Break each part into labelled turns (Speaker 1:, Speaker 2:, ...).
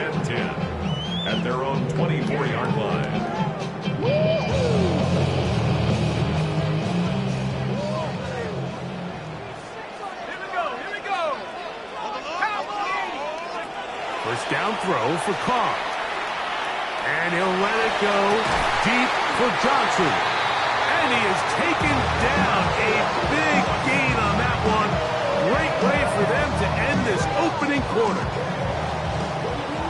Speaker 1: and 10 at their own 24-yard line.
Speaker 2: First down throw for Carr. And he'll let it go deep for Johnson. And he is taken down. A big gain on that one. Great way for them to end this opening quarter.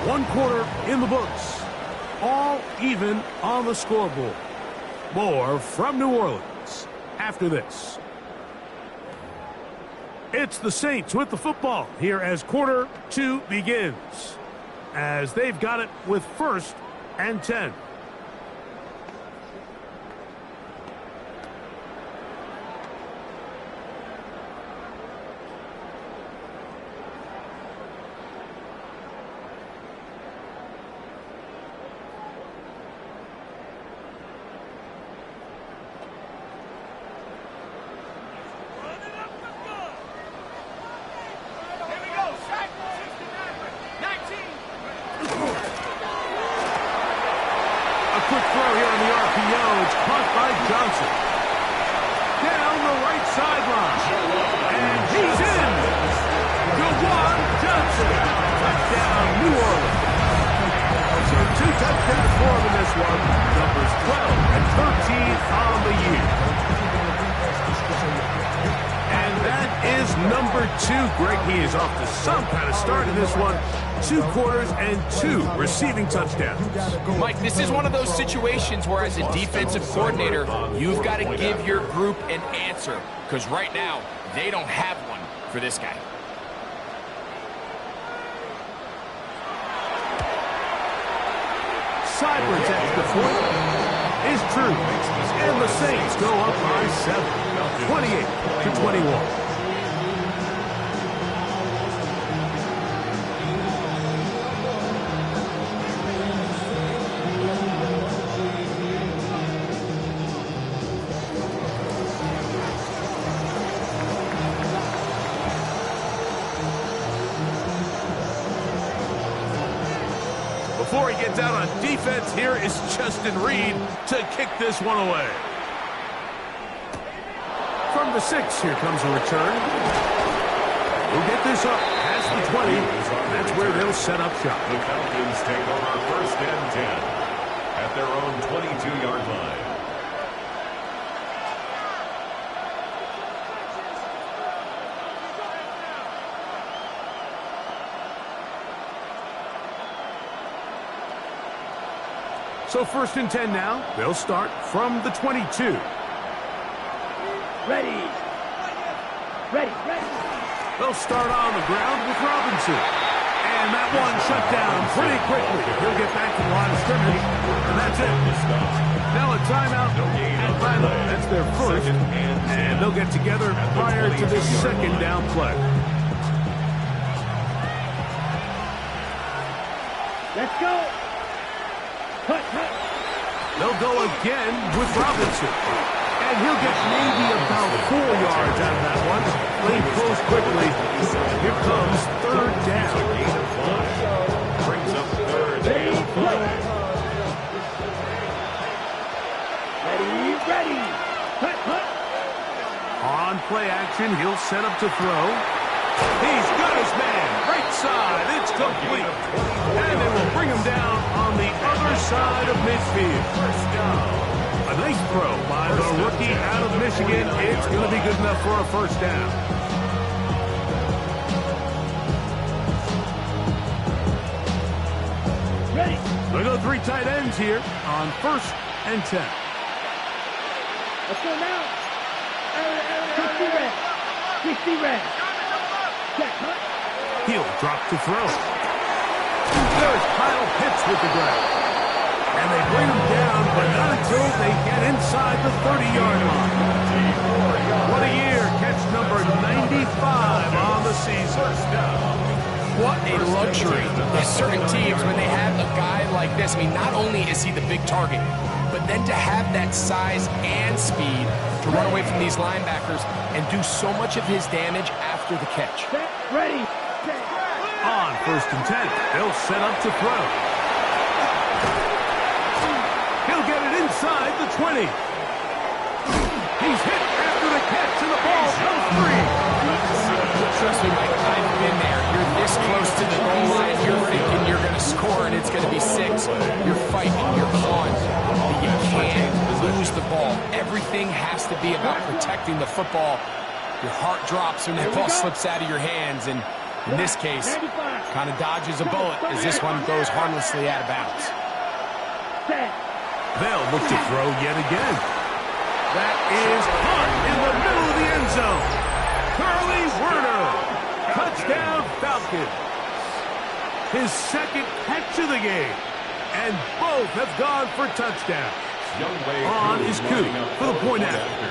Speaker 2: One quarter in the books. All even on the scoreboard. More from New Orleans after this. It's the Saints with the football here as quarter 2 begins. As they've got it with 1st and 10. Quick throw here on the RPO. It's caught by Johnson. Down the right sideline. And he's in. Jawan Johnson. Touchdown, New Orleans. So 2 touchdowns for him in this one. Numbers 12 and 13 on the year. And that is number 2. Greg, he is off to some kind of start in this one. 2 quarters and 2 receiving touchdowns.
Speaker 3: Mike, this is one of those situations where as a defensive coordinator, you've got to give your group an answer. Because right now, they don't have one for this guy.
Speaker 2: Sideways extra point is true. And the Saints go up by 7, 28-21. Before he gets out on defense, here is Justin Reed to kick this one away. From the 6, here comes a return. We'll get this up past the 20. That's where they'll set up shop.
Speaker 1: The Falcons take over 1st and 10 at their own 22-yard line.
Speaker 2: So 1st and 10 now. They'll start from the 22.
Speaker 4: Ready.
Speaker 2: They'll start on the ground with Robinson. And that one shut down pretty quickly. He'll get back to the line of scrimmage, and that's it. Now a timeout at Atlanta. That's their 1st, and they'll get together prior to this 2nd down play.
Speaker 4: Let's go. Cut.
Speaker 2: They'll go again with Robinson. And he'll get maybe about 4 yards out of that one. Played close quickly. Here comes 3rd down.
Speaker 1: Brings up 3rd and 5.
Speaker 4: Ready. Cut.
Speaker 2: On play action, he'll set up to throw. He's got his man. Right side. It's complete. And they will bring him down on the other side of midfield. First down. A nice throw by the rookie out of Michigan. It's going to be good enough for a 1st down.
Speaker 4: Ready.
Speaker 2: They go 3 tight ends here on 1st and 10.
Speaker 4: Let's go now. 60 red. Check, huh?
Speaker 2: He'll drop to throw. There's Kyle Pitts with the grab. And they bring him down, but not until they get inside the 30-yard line. What a year. Catch number 95 on the season.
Speaker 3: What a luxury. There's certain teams, when they have a guy like this, I mean, not only is he the big target, but then to have that size and speed to run away from these linebackers and do so much of his damage after the catch.
Speaker 4: Ready.
Speaker 2: On first and 10. They'll set up to throw. He'll get it inside the 20. He's hit after the catch, and the ball goes free.
Speaker 3: Trust me, Mike, I've been there. You're this close to the goal line. You're thinking you're going to score, and it's going to be 6. You're fighting. You're clawing. But you can't lose the ball. Everything has to be about protecting the football. Your heart drops when that ball slips out of your hands, and in this case, kind of dodges a bullet as this one goes harmlessly out of bounds.
Speaker 2: They'll look to throw yet again. That is caught in the middle of the end zone. Curly Werner, touchdown Falcons. His second catch of the game, and both have gone for touchdowns. On is Coop for the point after.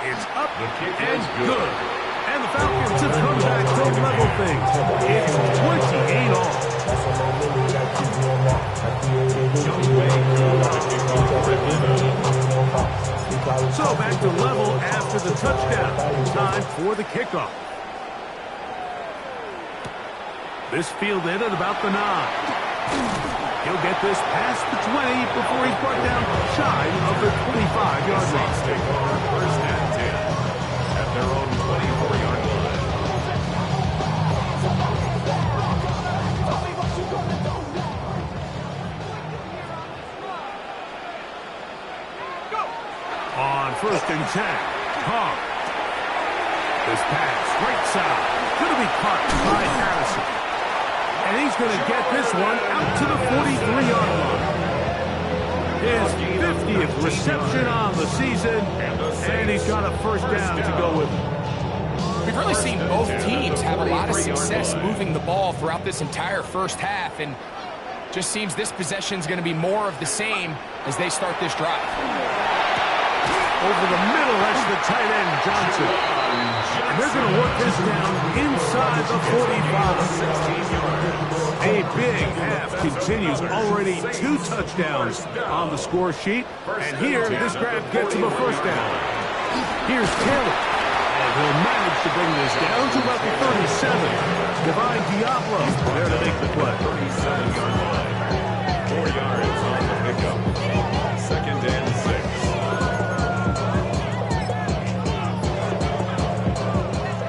Speaker 2: It's up and good. And the Falcons have come back to level things. It's 28 all. So back to level after the touchdown. Time for the kickoff. This fielded at about the 9. He'll get this past the 20 before he's brought down shy of the 25-yard line.
Speaker 1: First and 10 at their own 24-yard line.
Speaker 2: On first and 10, Carr. This pass, right side, going to be caught by Harrison. And he's going to get this one out to the 43-yard line. His 50th reception on the season, and he's got a first down to go with him.
Speaker 3: We've really seen both teams have a lot of success moving the ball throughout this entire first half, and just seems this possession is going to be more of the same as they start this drive.
Speaker 2: Over the middle, that's the tight end, Johnson. And they're going to work this down inside the 45. A big half continues. Already 2 touchdowns on the score sheet. And here, this grab gets him a first down. Here's Taylor. And he'll manage to bring this down to about the 37. Divine Diablo there to make the play.
Speaker 1: 37-yard line. 4 yards on the pickup. Second and 6.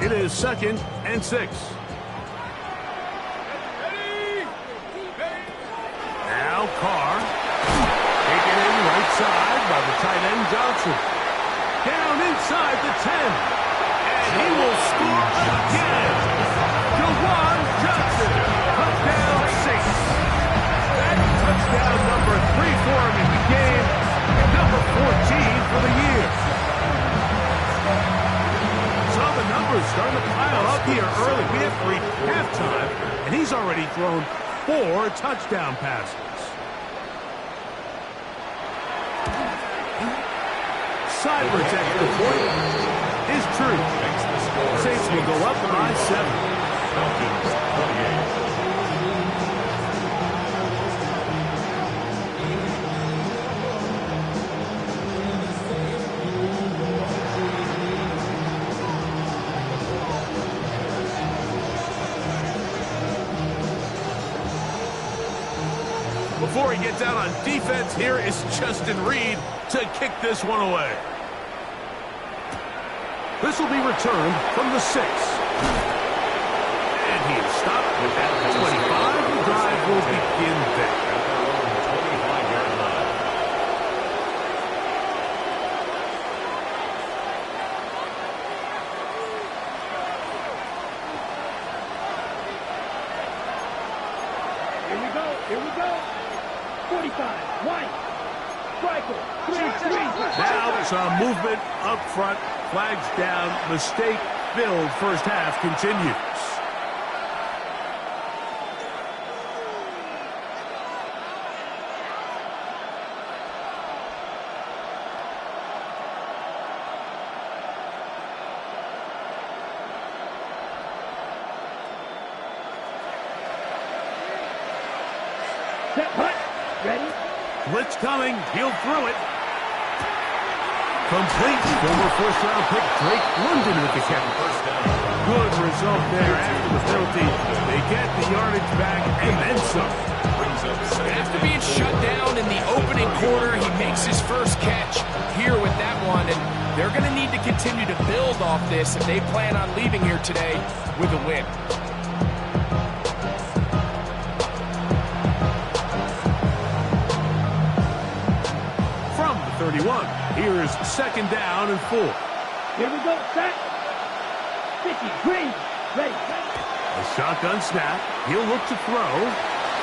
Speaker 2: It is second and 6. Now Carr. Taken in right side by the tight end Johnson. Down inside the 10. And he will score again. Jawan Johnson. Touchdown 6. That touchdown number 3 for him in the game. And number 14 for the year. So the numbers starting to pile up here early. We have reached halftime, and he's already thrown 4 touchdown passes. Seibert's extra point is true. Saints will go up by 7.
Speaker 1: Falcons 28.
Speaker 2: Before he gets out on defense, here is Justin Reed to kick this one away. This will be returned from the 6. And he is stopped with that 25. The drive will begin there.
Speaker 1: At their own 25-yard line.
Speaker 4: Here we go. Here we go. 45. White. Striker. 3.
Speaker 2: Now some movement up front. Flags down. Mistake-filled first half continues.
Speaker 4: Set. Hut. Ready.
Speaker 2: Blitz coming. He'll throw it. Complete. Former first-round pick Drake London with the catch. Good result there after the penalty. They get the yardage back and then some.
Speaker 3: After being shut down in the opening quarter, he makes his first catch here with that one, and they're going to need to continue to build off this if they plan on leaving here today with a win.
Speaker 2: From the 31, here is second down and 4.
Speaker 4: Here we go, set. 50, green, ready.
Speaker 2: A shotgun snap. He'll look to throw.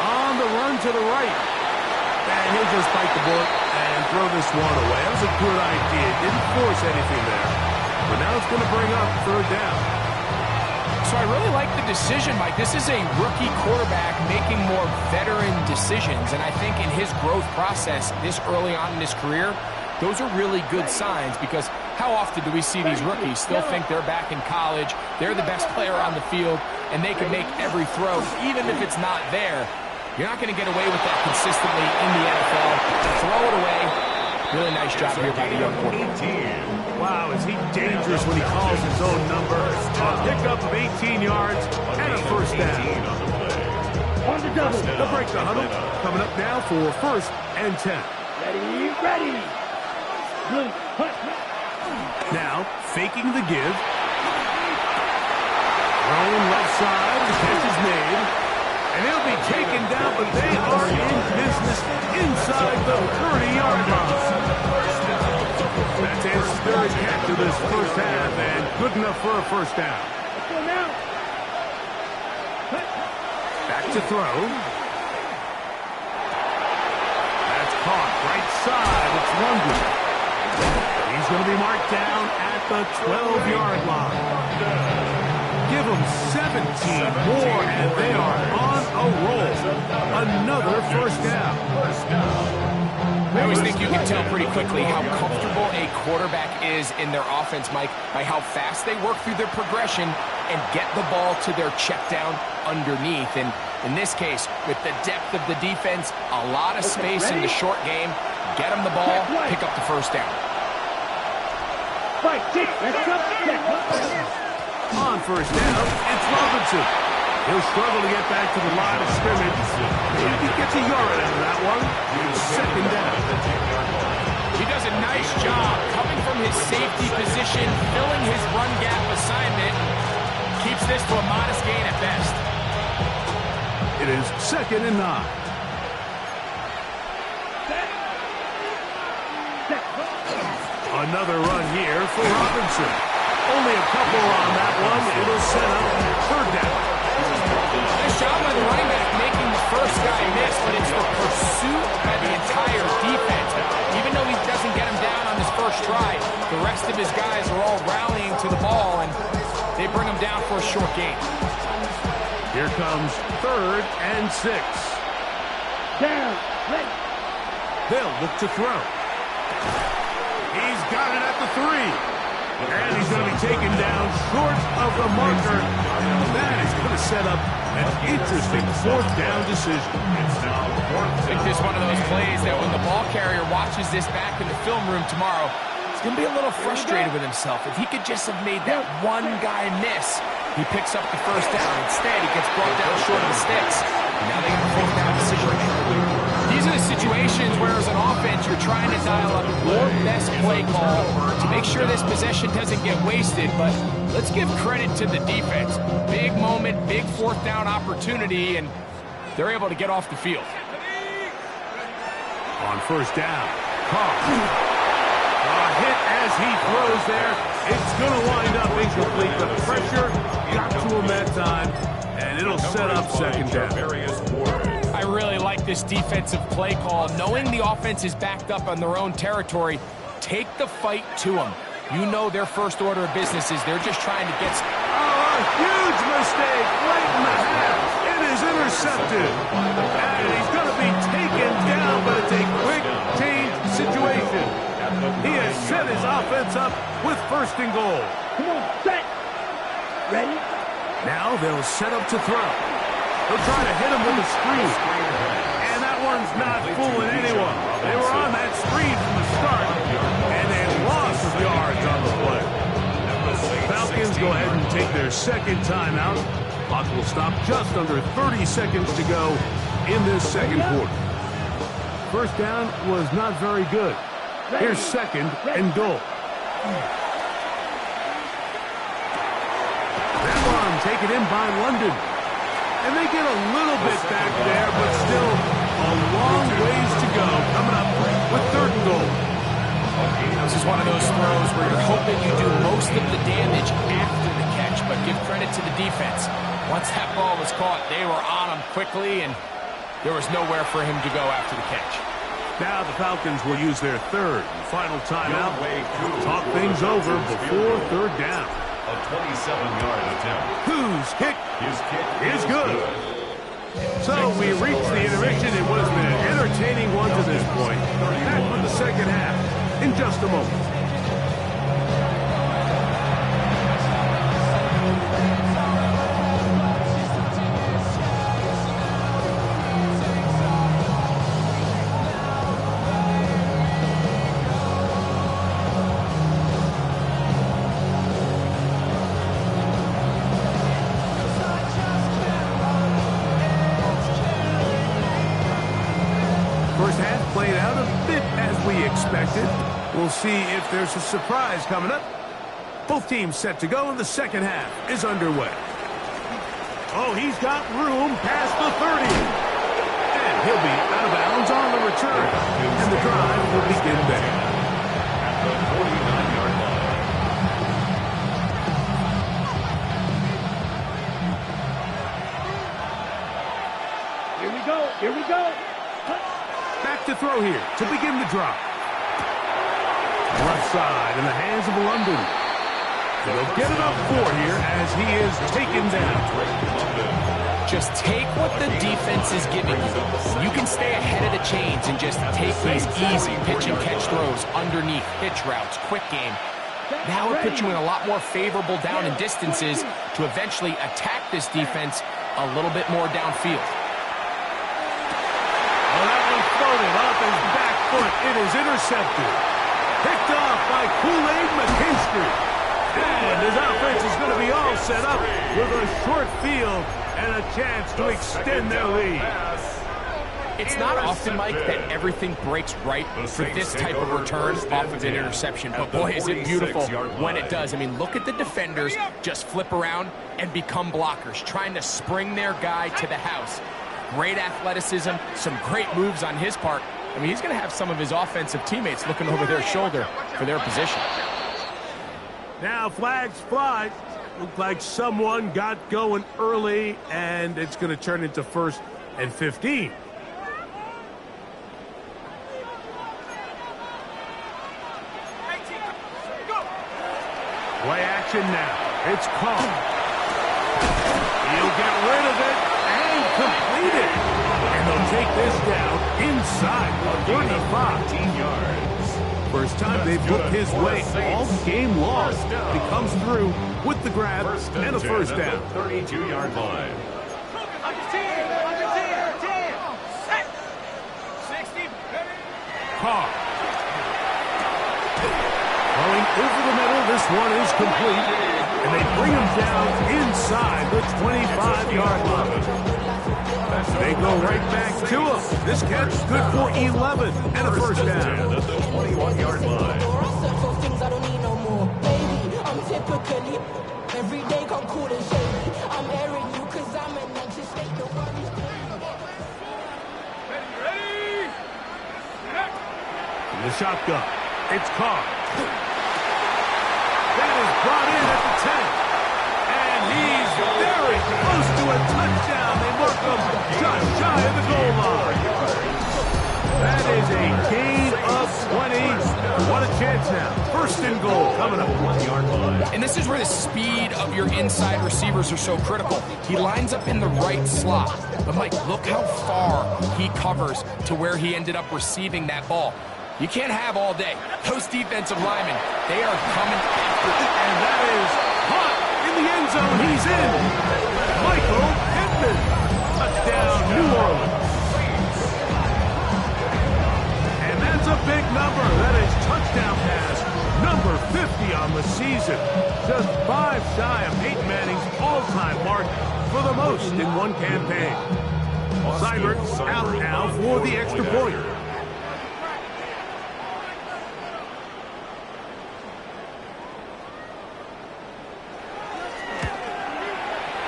Speaker 2: On the run to the right. And he'll just bite the bullet and throw this one away. That was a good idea. Didn't force anything there. But now it's going to bring up third down.
Speaker 3: So I really like the decision, Mike. This is a rookie quarterback making more veteran decisions. And I think in his growth process this early on in his career, those are really good signs, because how often do we see these rookies still think they're back in college, they're the best player on the field, and they can make every throw, even if it's not there. You're not going to get away with that consistently in the NFL. Throw it away. Really nice job here by the young quarterback.
Speaker 2: Wow, is he dangerous when he calls his own number. A pickup of 18 yards and a first down.
Speaker 4: On the double.
Speaker 2: They'll break the huddle. Coming up now for first and 10.
Speaker 4: Ready, ready. Blue, hut.
Speaker 2: Now, faking the give. Throwing left side. The catch is made. And he'll be taken down, but they are in business inside the 30-yard line. That's his third catch of this first half, and good enough for a first down.
Speaker 4: Let's go now.
Speaker 2: Back to throw. That's caught. Right side. It's London. He's going to be marked down at the 12-yard line. Give them 17 more, and they are on a roll. Another first down.
Speaker 3: I always think you can tell pretty quickly how comfortable a quarterback is in their offense, Mike, by how fast they work through their progression and get the ball to their check down underneath. And in this case, with the depth of the defense, a lot of space in the short game, get them the ball, pick up the first down.
Speaker 4: Fight, kick, let's go.
Speaker 2: On first down, it's Robinson. He'll struggle to get back to the line of scrimmage. Maybe he gets a yard out of that one. Second down.
Speaker 3: He does a nice job coming from his safety position, filling his run gap assignment. Keeps this to a modest gain at best.
Speaker 2: It is second and 9. Another run here for Robinson. Only a couple on that one. It'll set up third down.
Speaker 3: Nice job by the running back making the first guy miss, but it's the pursuit by the entire defense. Even though he doesn't get him down on his first try, the rest of his guys are all rallying to the ball, and they bring him down for a short gain.
Speaker 2: Here comes third and 6.
Speaker 4: Down, ready.
Speaker 2: They'll look to throw. He's got it at the 3. And he's going to be taken down short of the marker. That is going to set up an interesting fourth down decision.
Speaker 3: I think this is one of those plays that when the ball carrier watches this back in the film room tomorrow, he's going to be a little frustrated with himself. If he could just have made that one guy miss, he picks up the first down. Instead, he gets brought down short of the sticks. And now they get a fourth down decision. These are the situations where, as an offense, you're trying to dial up your best play call to make sure this possession doesn't get wasted. But let's give credit to the defense. Big moment, big fourth down opportunity, and they're able to get off the field.
Speaker 2: On first down, Carr. A hit as he throws there. It's going to wind up incomplete. The pressure got to him that time, and it'll set up second down.
Speaker 3: I really like this defensive play call. Knowing the offense is backed up on their own territory, take the fight to them. You know their first order of business is they're just trying to get...
Speaker 2: A huge mistake late in the half. It is intercepted. And he's going to be taken down, but it's a quick change situation. He has set his offense up with first and goal.
Speaker 4: Come on, set. Ready?
Speaker 2: Now they'll set up to throw. They'll try to hit him with a screen. And that one's not fooling anyone. They were on that screen from the start, and they lost Falcons go ahead and take their second timeout. Clock will stop just under 30 seconds to go in this second quarter. First down was not very good. Here's second and goal. That run taken in by London. And they get a little bit back there, but still a long ways to go coming up with third and goal.
Speaker 3: This is one of those throws where you're hoping you do most of the damage after the catch, but give credit to the defense. Once that ball was caught, they were on him quickly, and there was nowhere for him to go after the catch.
Speaker 2: Now the Falcons will use their third and final timeout to talk things over before third down.
Speaker 1: A 27-yard attempt.
Speaker 2: Whose kick
Speaker 1: His kick
Speaker 2: is good. So we reached the intermission. It was an entertaining one to this point. Back for the second half in just a moment. First half played out a bit as we expected. We'll see if there's a surprise coming up. Both teams set to go, and the second half is underway. Oh, he's got room past the 30. And he'll be out of bounds on the return. And the drive will begin there.
Speaker 1: At the 49-yard line.
Speaker 4: Here we go. Here we go.
Speaker 2: Back to throw here to begin the drive. Left side in the hands of London. They'll get it up 4 here as he is taken down.
Speaker 3: Just take what the defense is giving you. You can stay ahead of the chains and just take these easy pitch and catch throws underneath, pitch routes, quick game. That would put you in a lot more favorable down and distances to eventually attack this defense a little bit more downfield.
Speaker 2: Well, that one floated off his back foot. It is intercepted. Picked off by Kool-Aid McKinstry. And his offense is going to be all set up with a short field and a chance to extend their lead.
Speaker 3: It's not often, Mike, that everything breaks right for this type of return off of an interception. But boy, is it beautiful when it does. I mean, look at the defenders just flip around and become blockers, trying to spring their guy to the house. Great athleticism, some great moves on his part. I mean, he's going to have some of his offensive teammates looking over their shoulder for their position.
Speaker 2: Now flags fly. Looked like someone got going early, and it's going to turn into 1st and 15. Play action now. It's called. He'll get rid of it and complete it. And they'll take this down inside the 35.
Speaker 1: 15 yards.
Speaker 2: First time they've looked his way all game long. He comes through with the grab and a first down.
Speaker 1: 32-yard line.
Speaker 2: Carr. Going over the middle, this one is complete. And they bring him down inside the 25-yard line. They go right back to him. This catch is good for 11 and a first down.
Speaker 1: At the 21-yard line.
Speaker 5: Every day come cool and shady. I'm airing you cause I'm an anticipate the worries.
Speaker 2: In the shotgun, it's Carr. That is brought in at the 10. And he's very close to a touchdown. They mark him just shy of the goal line. That is a gain of 20. What a chance now. First and goal coming up. 1-yard line.
Speaker 3: And this is where the speed of your inside receivers are so critical. He lines up in the right slot. But, Mike, look how far he covers to where he ended up receiving that ball. You can't have all day. Those defensive linemen, they are coming after you.
Speaker 2: And that is caught in the end zone. He's in. Michael Pittman. Touchdown, New Orleans. And that's a big number. That is touchdown pass number 50 on the season. Just 5 first in one campaign. Seibert's out now for the extra point.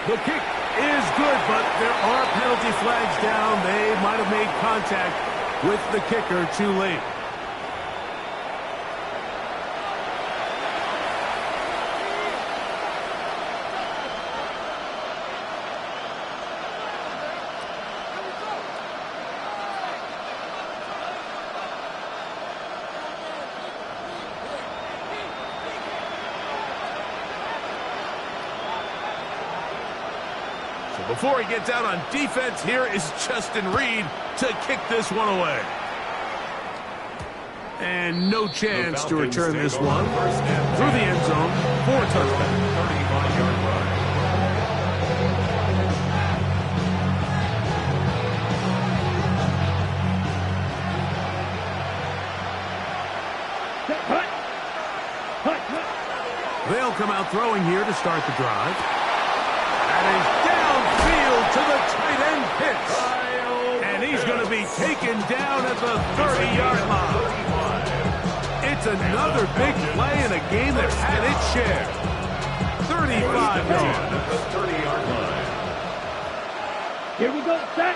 Speaker 2: The kick is good, but there are penalty flags down. They might have made contact with the kicker too late. Before he gets out on defense, here is Justin Reed to kick this one away. And no chance to return this one through the end zone for a touchdown.
Speaker 1: 35-yard run.
Speaker 2: They'll come out throwing here to start the drive. That is downfield to the tight end pitch. And he's going to be taken down at the 30-yard line. It's another big play in a game that had its share. 35 yards.
Speaker 1: At the 30-yard line.
Speaker 4: Here we go. Set.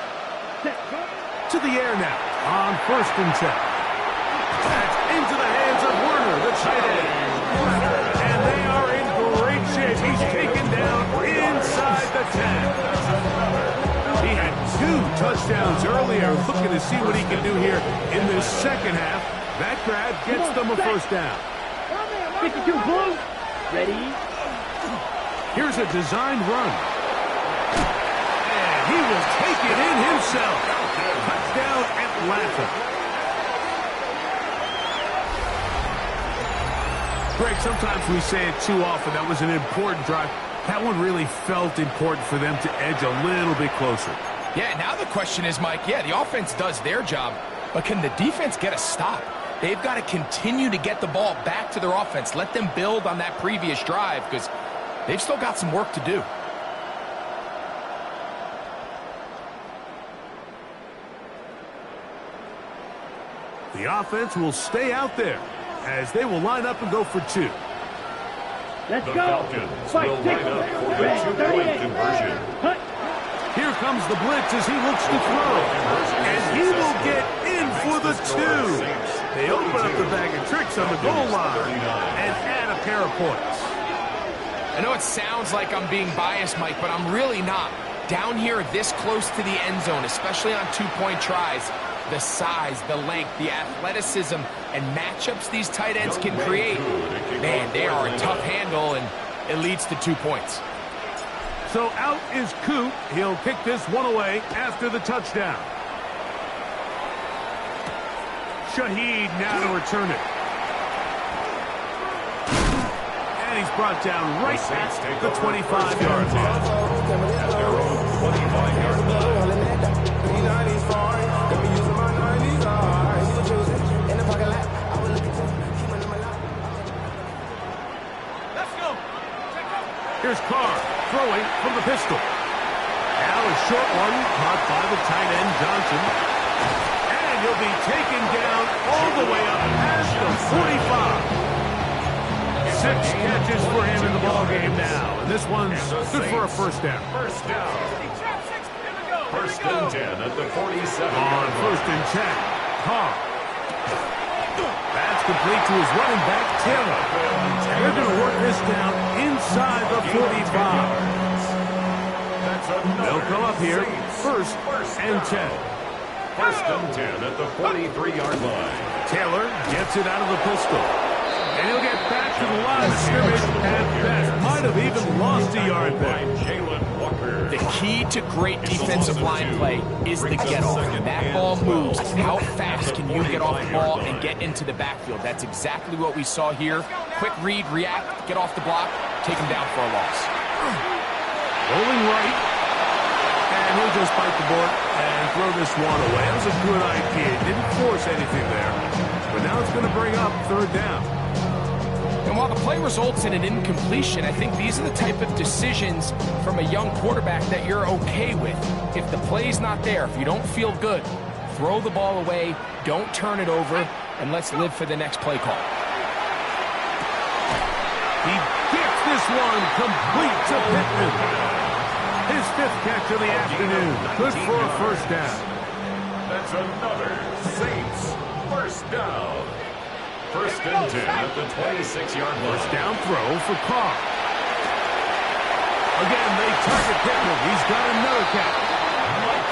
Speaker 2: To the air now on 1st and 10. That's into the hands of Werner, the tight end. And they are in great shape. He's taken down inside the 10. He had 2 touchdowns earlier, looking to see what he can do here in the second half. That grab gets them a first down.
Speaker 4: 52 blue. Ready.
Speaker 2: Here's a designed run. And he will take it in himself. Touchdown Atlanta. Greg, sometimes we say it too often. That was an important drive. That one really felt important for them to edge a little bit closer.
Speaker 3: Yeah, now the question is, Mike, yeah, the offense does their job, but can the defense get a stop? They've got to continue to get the ball back to their offense. Let them build on that previous drive because they've still got some work to do.
Speaker 2: The offense will stay out there as they will line up and go for 2.
Speaker 4: Let's
Speaker 1: The
Speaker 4: go.
Speaker 1: Falcons will line up for a 2-point conversion.
Speaker 2: Here comes the blitz as he looks to throw. And he will get in for the 2. They open up the bag of tricks on the goal line and add a pair of points.
Speaker 3: I know it sounds like I'm being biased, Mike, but I'm really not. Down here this close to the end zone, especially on 2-point tries, the size, the length, the athleticism, and matchups these tight ends can create, man, they are a tough handle, and it leads to 2 points.
Speaker 2: So out is Coop. He'll kick this one away after the touchdown. Shaheed now to return it. And he's brought down right at the 25-yard line.
Speaker 1: At their own 25-yard line.
Speaker 2: Here's Carr throwing from the pistol. Now a short one caught by the tight end Johnson. And he'll be taken down all the way up past the 45. 6 catches for him in the ballgame now. And this one's good for a first down.
Speaker 1: First down. First and 10 at the 47.
Speaker 2: On 1st and 10, Carr. That's complete to his running back, Taylor. They're going to work this down inside the 45. They'll come up here, 1st and 10.
Speaker 1: First and 10 at the 43-yard line.
Speaker 2: Taylor gets it out of the pistol. And he'll get back to the line of scrimmage at best. Might have even lost a yard there.
Speaker 3: The key to great defensive line play is the get-off. That ball moves. How fast can you get off the ball and get into the backfield? That's exactly what we saw here. Quick read, react, get off the block, take him down for a loss.
Speaker 2: Rolling right. And he'll just bite the bullet and throw this one away. That was a good idea. Didn't force anything there. But now it's going to bring up 3rd down.
Speaker 3: And while the play results in an incompletion, I think these are the type of decisions from a young quarterback that you're okay with. If the play's not there, if you don't feel good, throw the ball away, don't turn it over, and let's live for the next play call.
Speaker 2: He gets this one complete to Pittman. His 5th catch of the afternoon. Good for a first down.
Speaker 1: That's another Saints first down. First and 10 at the 26-yard line.
Speaker 2: First down throw for Carr. Again, they target Pittman. He's got another catch.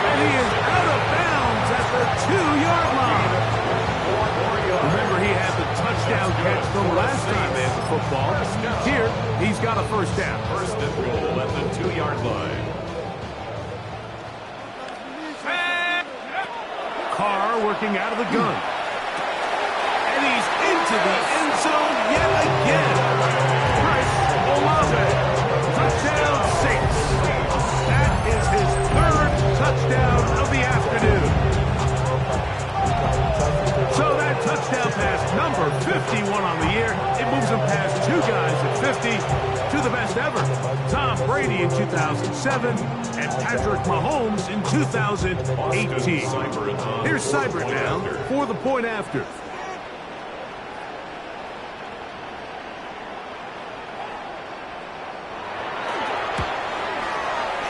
Speaker 2: And he is out of bounds at the 2-yard line. Remember, he had the touchdown catch from last time they had the football. Here, he's got a first down.
Speaker 1: First and goal at the 2-yard line.
Speaker 2: Carr working out of the gun. And he's into the end zone yet again. Chris Olave. Touchdown Saints. That is his 3rd touchdown of the afternoon. So that touchdown pass, number 51 on the year, it moves him past 2 guys at 50 to the best ever. Tom Brady in 2007 and Patrick Mahomes in 2018. Here's Seibert now for the point after.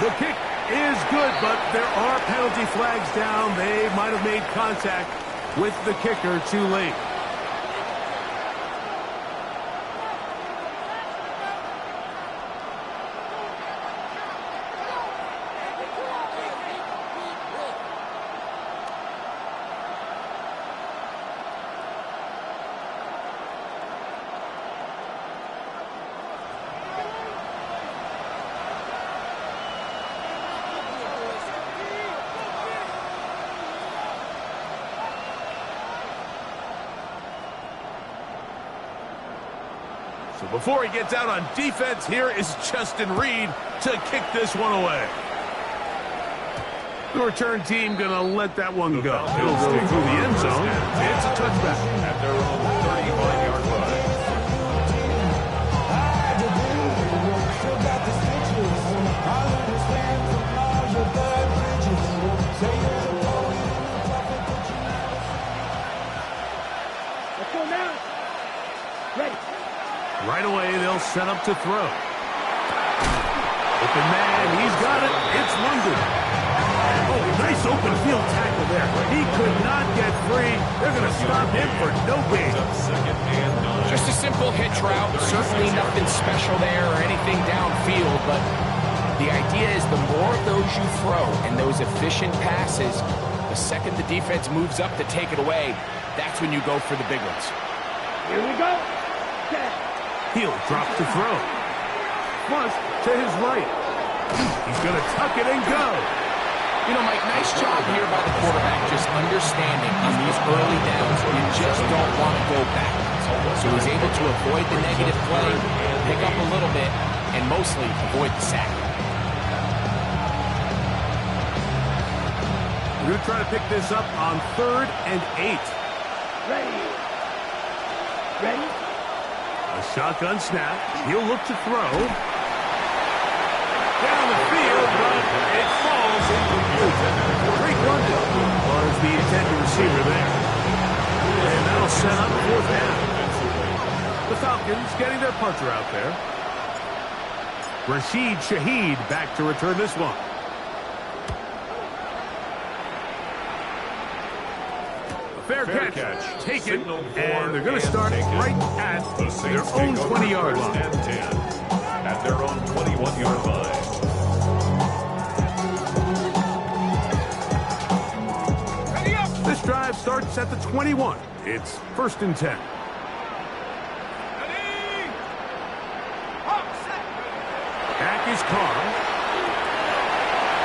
Speaker 2: The kick is good, but there are penalty flags down. They might have made contact with the kicker too late. So before he gets out on defense, here is Justin Reed to kick this one away. The return team going to let that one go. It'll go through the end zone. It's a touchback.
Speaker 1: At their own 35-yard line.
Speaker 4: Let's go now. Ready.
Speaker 2: Right away, they'll set up to throw. Open man, he's got it. It's London. Oh, nice open field tackle there. He could not get free. They're going to stop him for no gain.
Speaker 3: Just a simple hitch route. Certainly nothing special there or anything downfield, but the idea is the more of those you throw and those efficient passes, the second the defense moves up to take it away, that's when you go for the big ones.
Speaker 4: Here we go. Set.
Speaker 2: He'll drop to throw. Plus, to his right. He's going to tuck it and go.
Speaker 3: You know, Mike, nice job here by the quarterback, just understanding on these early downs you just don't want to go backwards. So he's able to avoid the negative play, pick up a little bit, and mostly avoid the sack.
Speaker 2: We're going to try to pick this up on 3rd and 8.
Speaker 4: Ready. Ready.
Speaker 2: A shotgun snap. He'll look to throw. Down the field, but it falls incomplete. Drake London was the intended receiver there. And that'll set up 4th down. The Falcons getting their punter out there. Rashid Shaheed back to return this one. Fair catch taken, and they're going to start right at their own 20-yard line.
Speaker 1: At their own 21-yard line.
Speaker 2: This drive starts at the 21. It's 1st and 10. Back is Carr.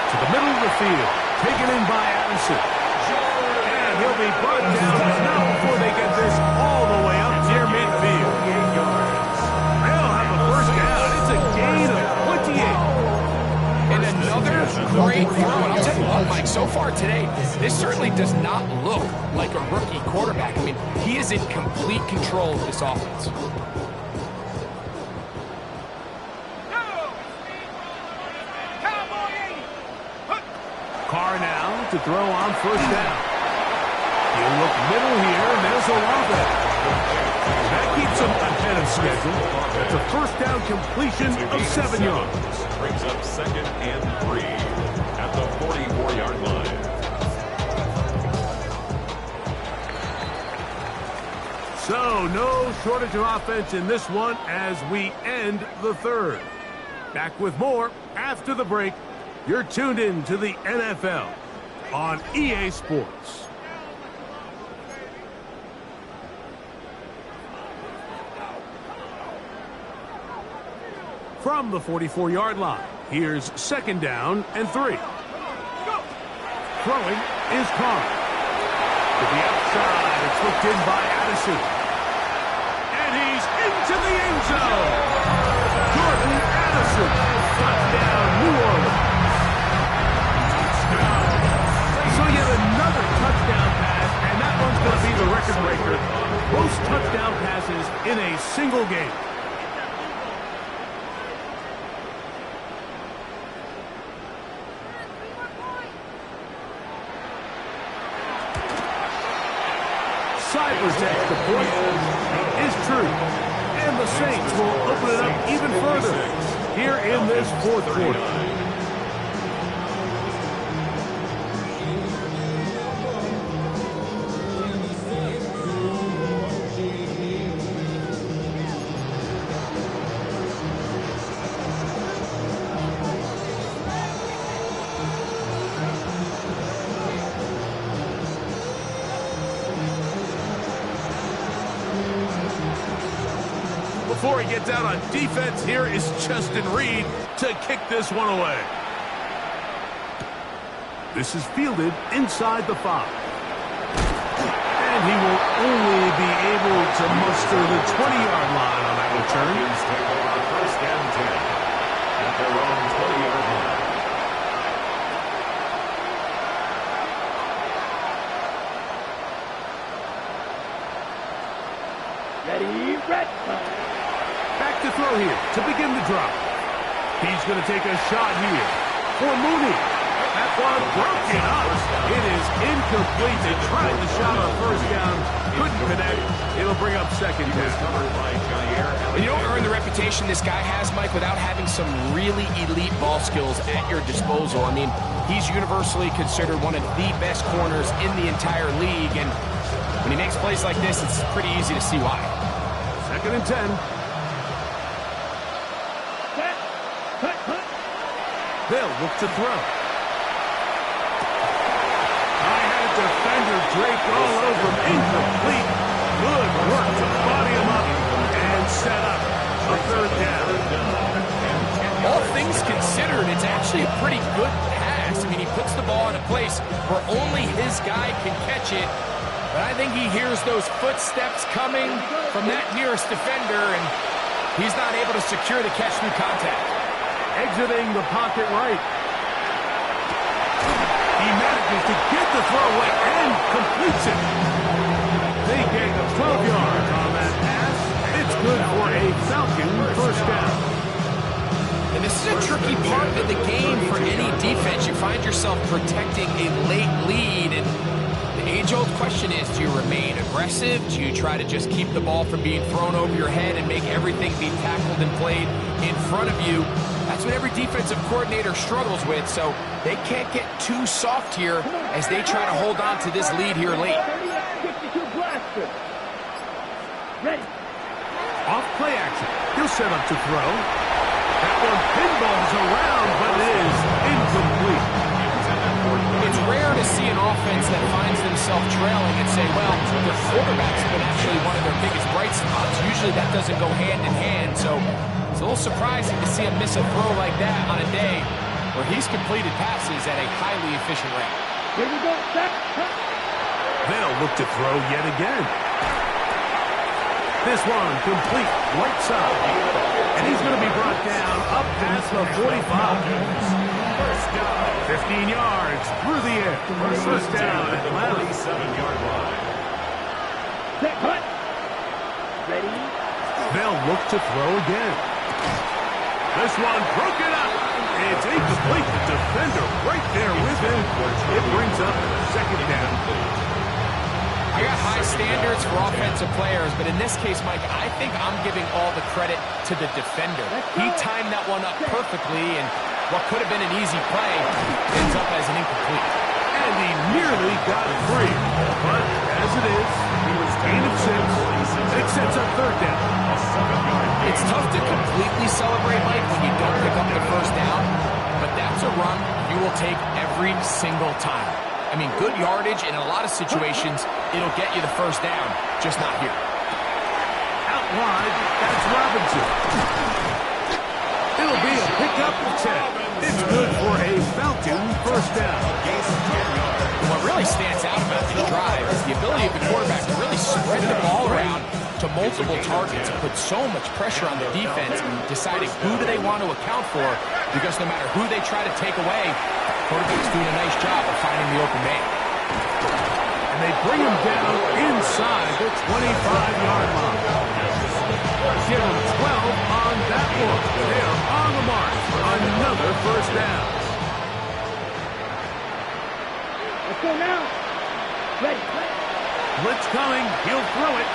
Speaker 2: To the middle of the field. Taken in by Addison. And he'll be brought down not before they get this all the way up near midfield. They'll have a first down. It's a gain of 28.
Speaker 3: And another great throw. And I'll tell you what, Mike, so far today, this certainly does not look like a rookie quarterback. I mean, he is in complete control of this offense.
Speaker 2: to throw on first down. He'll look middle here, and there's Olave. That keeps him ahead of schedule. That's a first down completion of 7 yards.
Speaker 1: Brings up 2nd and 3 at the 44-yard line.
Speaker 2: So, no shortage of offense in this one as we end the third. Back with more after the break. You're tuned in to the NFL on EA Sports. From the 44-yard line, here's 2nd down and 3. Throwing is Carr. To the outside, it's looked in by Addison. And he's into the end zone. Jordan Addison, touchdown, New Orleans. So yet another touchdown pass, and that one's going to be the record breaker. Most touchdown passes in a single game. Side protects the point is true. And the Saints will open it up even further here in this fourth quarter. Before he gets out on defense, here is Justin Reed to kick this one away. This is fielded inside the 5. And he will only be able to muster the 20-yard line on that return.
Speaker 1: Take over 1st and 10 at their own 20-yard line.
Speaker 4: Ready, red.
Speaker 2: Back to throw here to begin the drive. He's going to take a shot here for Mooney. That one broken up. It is incomplete. They tried the shot on first down. Couldn't connect. It'll bring up 2nd down.
Speaker 3: And you don't earn the reputation this guy has, Mike, without having some really elite ball skills at your disposal. I mean, he's universally considered one of the best corners in the entire league. And when he makes plays like this, it's pretty easy to see why.
Speaker 2: 2nd and 10. They'll look to throw. I had defender draped all over him. Incomplete. Good work to body him up and set up a 3rd down.
Speaker 3: All things considered, it's actually a pretty good pass. I mean, he puts the ball in a place where only his guy can catch it. But I think he hears those footsteps coming from that nearest defender, and he's not able to secure the catch through contact.
Speaker 2: Exiting the pocket right. He manages to get the throw away and completes it. They get 12 yards on that pass. It's good for a Falcon 1st down.
Speaker 3: And this is a tricky part of the game for any defense. You find yourself protecting a late lead, and the age-old question is, do you remain aggressive? Do you try to just keep the ball from being thrown over your head and make everything be tackled and played in front of you? That's what every defensive coordinator struggles with, so they can't get too soft here as they try to hold on to this lead here late.
Speaker 4: 52 blaster. Ready.
Speaker 2: Off play action. He'll set up to throw. That one pinballs around, but it is incomplete.
Speaker 3: It's rare to see an offense that finds themselves trailing and say, well, their quarterback's been actually one of their biggest bright spots. Usually that doesn't go hand in hand, so it's a little surprising to see him miss a throw like that on a day where he's completed passes at a highly efficient rate.
Speaker 4: Here we go. Set.
Speaker 2: They'll look to throw yet again. This one complete right side. And he's going to be brought down up past the 45. 15 yards through the air. First down at the 47-yard line.
Speaker 4: Set. Hut. Ready.
Speaker 2: They'll look to throw again. This one broken up. It's incomplete. The defender right there with him. It brings up second down.
Speaker 3: I got high standards for offensive players, but in this case, Mike, I think I'm giving all the credit to the defender. He timed that one up perfectly, and what could have been an easy play ends up as an incomplete.
Speaker 2: And he nearly got free. But as it is, he was gain of 6. It sets up third down.
Speaker 3: It's tough to completely celebrate, Mike, when you don't pick up the first down, but that's a run you will take every single time. I mean, good yardage, and in a lot of situations, it'll get you the first down, just not here.
Speaker 2: Out wide, that's Robinson. It'll be a pickup of 10. It's good for a Falcon first down.
Speaker 3: What really stands out about this drive is the ability of the quarterback to really spread the ball around to multiple targets and put so much pressure on the defense, deciding who do they want to account for, because no matter who they try to take away, the quarterback's doing a nice job of finding the open man.
Speaker 2: And they bring him down inside the 25-yard line. Give him 12 on that one. They are on the mark for another first down.
Speaker 4: Let's go now. Ready.
Speaker 2: Blitz coming. He'll throw it.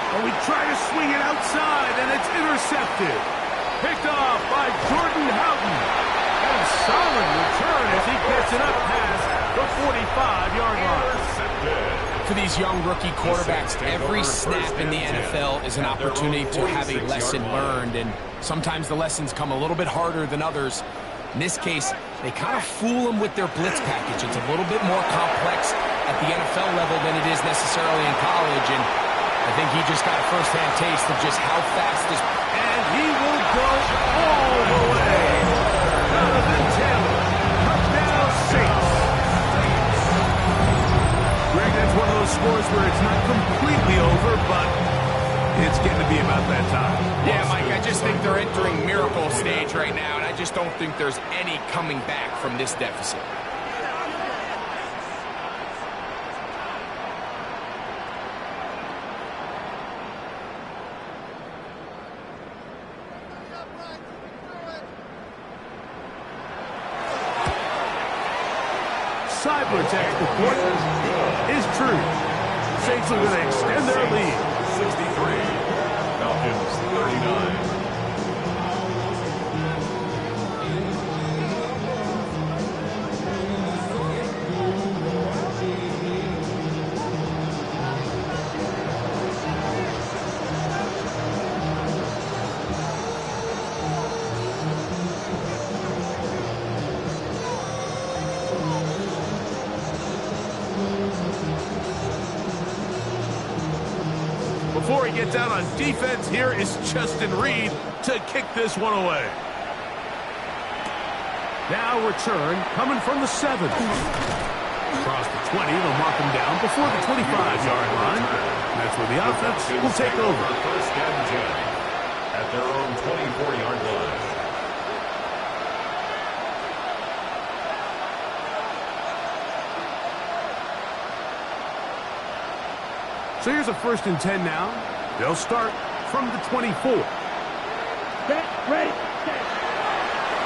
Speaker 2: And we try to swing it outside, and it's intercepted. Picked off by Jordan Houghton. And a solid return as he gets it up past the 45-yard line.
Speaker 3: For these young rookie quarterbacks, every snap in the NFL is an opportunity to have a lesson learned, and sometimes the lessons come a little bit harder than others. In this case, they kind of fool them with their blitz package. It's a little bit more complex at the NFL level than it is necessarily in college, and I think he just got a first-hand taste of just how fast this...
Speaker 2: And he will go all the way. Jonathan Taylor, touchdown Saints. Greg, that's one of those scores where it's not completely over, but it's getting to be about that time.
Speaker 3: Yeah, Mike, I just think they're entering miracle stage right now, and I just don't think there's any coming back from this deficit.
Speaker 2: Cyber text report is true. Saints are going to extend their lead.
Speaker 1: 63. Falcons 39.
Speaker 2: Before he gets out on defense, here is Justin Reed to kick this one away. Now return coming from the 7. Across the 20, they'll mark him down before the 25-yard line. That's where the offense will take over.
Speaker 1: First and 10 at their own 24-yard line.
Speaker 2: So here's a 1st and 10 now. They'll start from the 24.
Speaker 4: Set. Ready. Set.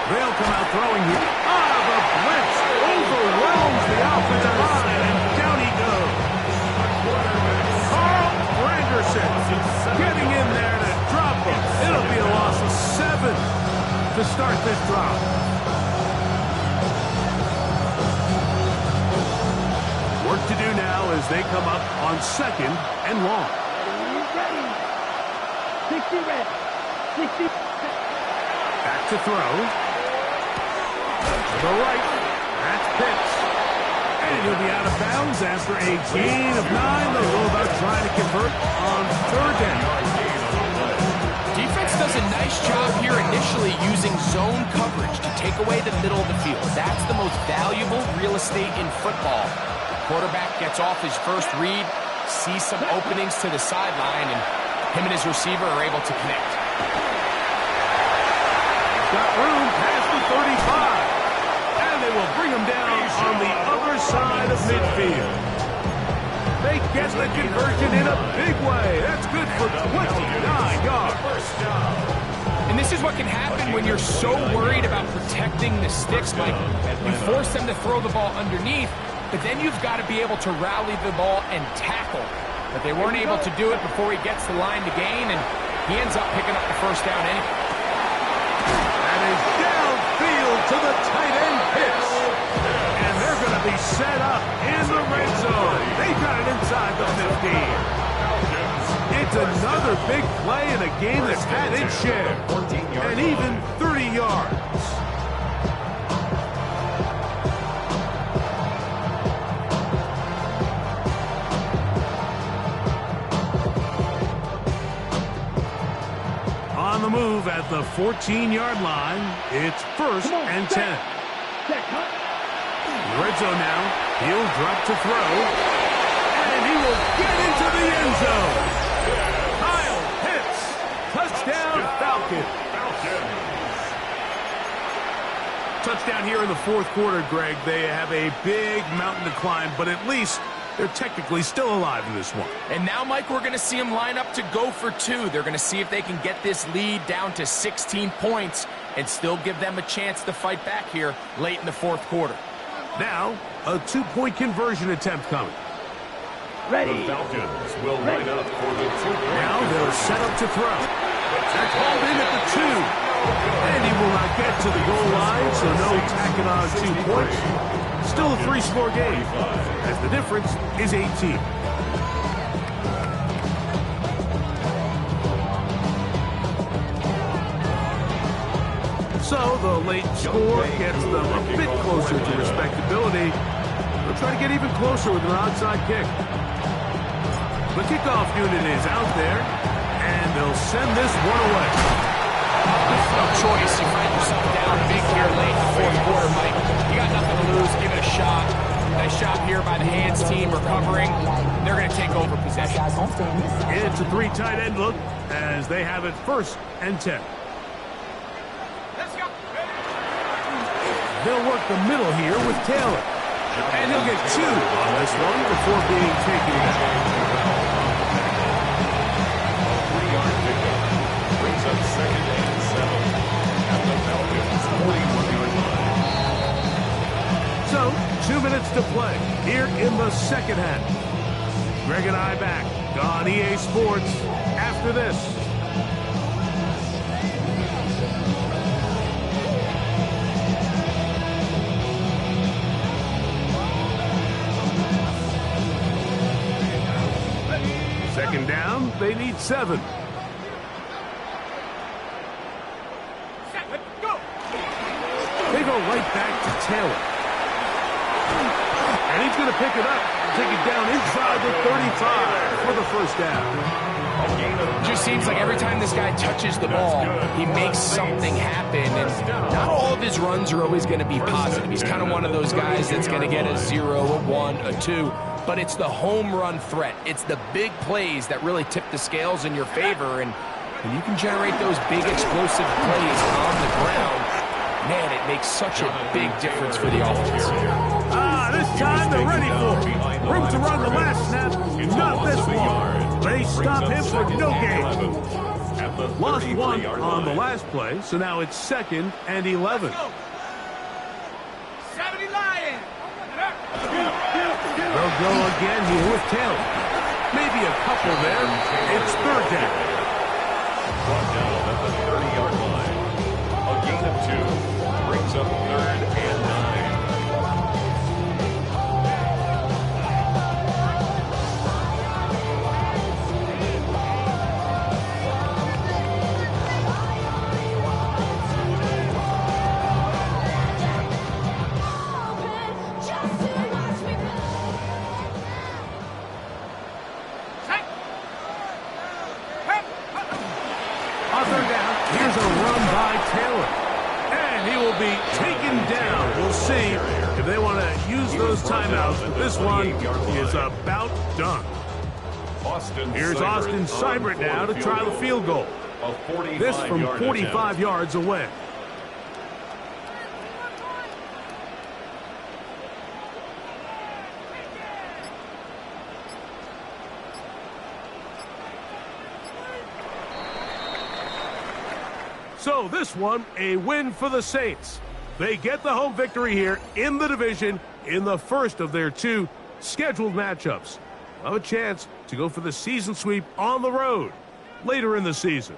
Speaker 2: They'll come out throwing here. The blitz overwhelms the offensive line, and down he goes. Carl Granderson getting in there to drop him. It'll be a loss of 7 to start this drive. Work to do now as they come up on 2nd and long.
Speaker 4: Ready. 60 red. 60.
Speaker 2: Back to throw. To the right. That's Pitts. And he'll be out of bounds after a gain of 9. They'll go about trying to convert on 3rd down.
Speaker 3: Defense does a nice job here initially using zone coverage to take away the middle of the field. That's the most valuable real estate in football. Quarterback gets off his first read, sees some openings to the sideline, and him and his receiver are able to connect.
Speaker 2: Got room past the 35. And they will bring him down on the other side of midfield. They get the conversion in a big way. That's good for 29 yards.
Speaker 1: First down.
Speaker 3: And this is what can happen when you're so worried about protecting the sticks, Mike. You force them to throw the ball underneath, but then you've got to be able to rally the ball and tackle. But they weren't able to do it before he gets the line to gain, and he ends up picking up the first down anyway.
Speaker 2: And a downfield to the tight end pitch. And they're going to be set up in the red zone. They got it inside the 15. It's another big play in a game that's had its share. And even 30 yards. On the move at the 14-yard line, it's first and 10. Red zone now. He'll drop to throw. And he will get into the end zone. Kyle Pitts. Touchdown, Falcons. Touchdown here in the fourth quarter, Greg. They have a big mountain to climb, but at least they're technically still alive in this one.
Speaker 3: And now, Mike, we're going to see them line up to go for two. They're going to see if they can get this lead down to 16 points and still give them a chance to fight back here late in the fourth quarter.
Speaker 2: Now, a two-point conversion attempt coming.
Speaker 1: Ready. The Falcons will line up for the two-point.
Speaker 2: Now they'll set up to throw. They're called in at the 2. And he will not get to the goal line, so no tacking on 2 points. Still a 3-score game, as the difference is 18. So the late score gets them a bit closer to respectability. They'll try to get even closer with an onside kick. The kickoff unit is out there, and they'll send this one away.
Speaker 3: There's no choice. You find yourself down big here late in the fourth quarter, Mike. You got nothing to lose. Give it a shot. Nice shot here by the hands team recovering. They're going to take over possession.
Speaker 2: It's a 3 tight end look as they have it first and 10.
Speaker 3: Let's go.
Speaker 2: They'll work the middle here with Taylor. And he'll get 2 on this one before being taken down.
Speaker 1: 3-yard pickup brings up second and 7 at the Falcons' 41-yard line.
Speaker 2: So, 2 minutes to play here in the second half. Greg and I back on EA Sports after this. Second down, they need 7. They go right back to Taylor. And he's going to pick it up, take it down inside the 35 for the first down.
Speaker 3: Just seems like every time this guy touches the ball, he makes something happen. And not all of his runs are always going to be positive. He's kind of one of those guys that's going to get a 0, a 1, a 2. But it's the home run threat. It's the big plays that really tip the scales in your favor. And when you can generate those big explosive plays on the ground, man, it makes such a big difference for the offense.
Speaker 2: This time they're ready for it. Room to run the last snap, not this one. They stop him for no gain. Lost 1 on the last play, so now it's 2nd and 11.
Speaker 4: 70 Lions!
Speaker 2: They'll go again here with Taylor. Maybe a couple there. It's 3rd down.
Speaker 1: Brought down at the 30-yard line. A gain of 2 brings up 3rd and 9.
Speaker 2: On 3rd down, here's a run by Taylor. And he will be taken down. We'll see if they want to use those timeouts, but this one is about done. Here's Austin Seibert now to try the field goal. This from 45 yards away. So this one, a win for the Saints. They get the home victory here in the division in the first of their 2 scheduled matchups. They'll have a chance to go for the season sweep on the road later in the season.